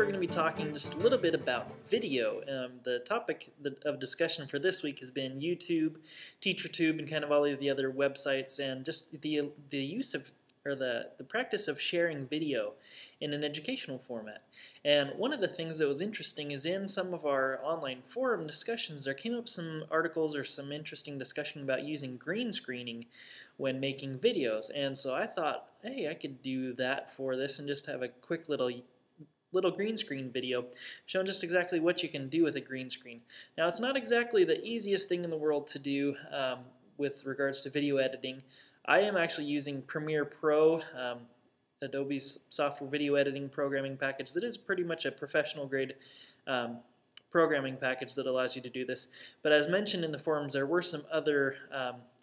we're going to be talking just a little bit about video. The topic of discussion for this week has been YouTube, TeacherTube, and kind of all of the other websites, and just the use of, or the practice of sharing video in an educational format. And one of the things that was interesting is in some of our online forum discussions, there came up some articles or some interesting discussion about using green screening when making videos. And so I thought, hey, I could do that for this and just have a quick little green screen video showing just exactly what you can do with a green screen. Now, it's not exactly the easiest thing in the world to do with regards to video editing. I am actually using Premiere Pro, Adobe's software video editing programming package that is pretty much a professional grade programming package that allows you to do this. But as mentioned in the forums, there were some other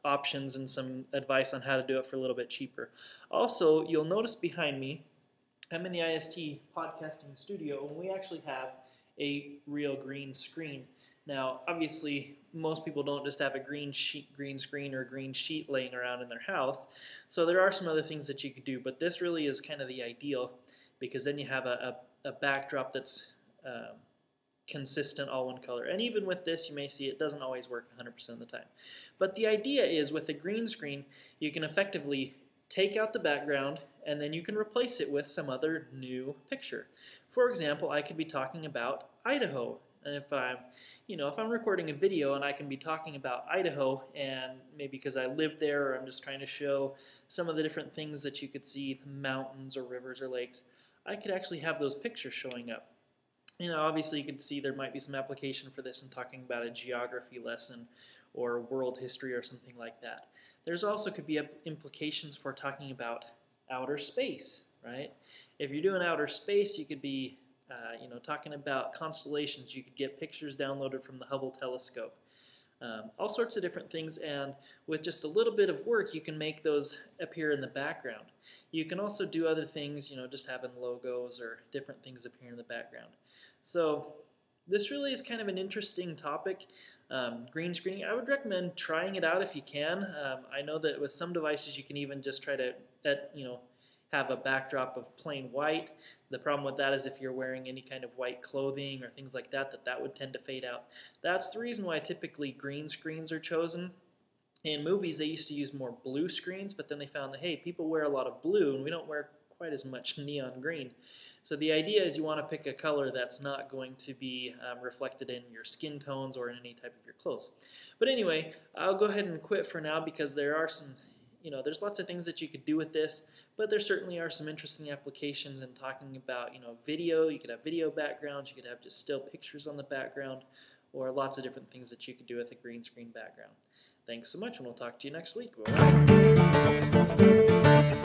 options and some advice on how to do it for a little bit cheaper. Also, you'll notice behind me, I'm in the IST podcasting studio, and we actually have a real green screen. Now, obviously, most people don't just have a green screen or a green sheet laying around in their house, so there are some other things that you could do, but this really is kind of the ideal, because then you have a backdrop that's consistent, all one color. And even with this, you may see it doesn't always work 100% of the time. But the idea is, with a green screen, you can effectively take out the background, and then you can replace it with some other new picture. For example, I could be talking about Idaho, and if I'm recording a video and I can be talking about Idaho, and maybe because I live there, or I'm just trying to show some of the different things that you could see, mountains or rivers or lakes, I could actually have those pictures showing up. Obviously you could see there might be some application for this in talking about a geography lesson or world history or something like that. There's also could be implications for talking about outer space, right? If you're doing outer space, you could be talking about constellations. You could get pictures downloaded from the Hubble telescope. All sorts of different things, and with just a little bit of work, you can make those appear in the background. You can also do other things, just having logos or different things appear in the background. So this really is kind of an interesting topic. Green screening, I would recommend trying it out if you can. I know that with some devices you can even just try to have a backdrop of plain white. The problem with that is if you're wearing any kind of white clothing or things like that, that would tend to fade out. That's the reason why typically green screens are chosen. In movies, they used to use more blue screens, but then they found that, hey, people wear a lot of blue, and we don't wear quite as much neon green. So the idea is you want to pick a color that's not going to be reflected in your skin tones or in any type of your clothes. But anyway, I'll go ahead and quit for now, because there are some there's lots of things that you could do with this, but there certainly are some interesting applications in talking about, video. You could have video backgrounds, you could have just still pictures on the background, or lots of different things that you could do with a green screen background. Thanks so much, and we'll talk to you next week. Bye.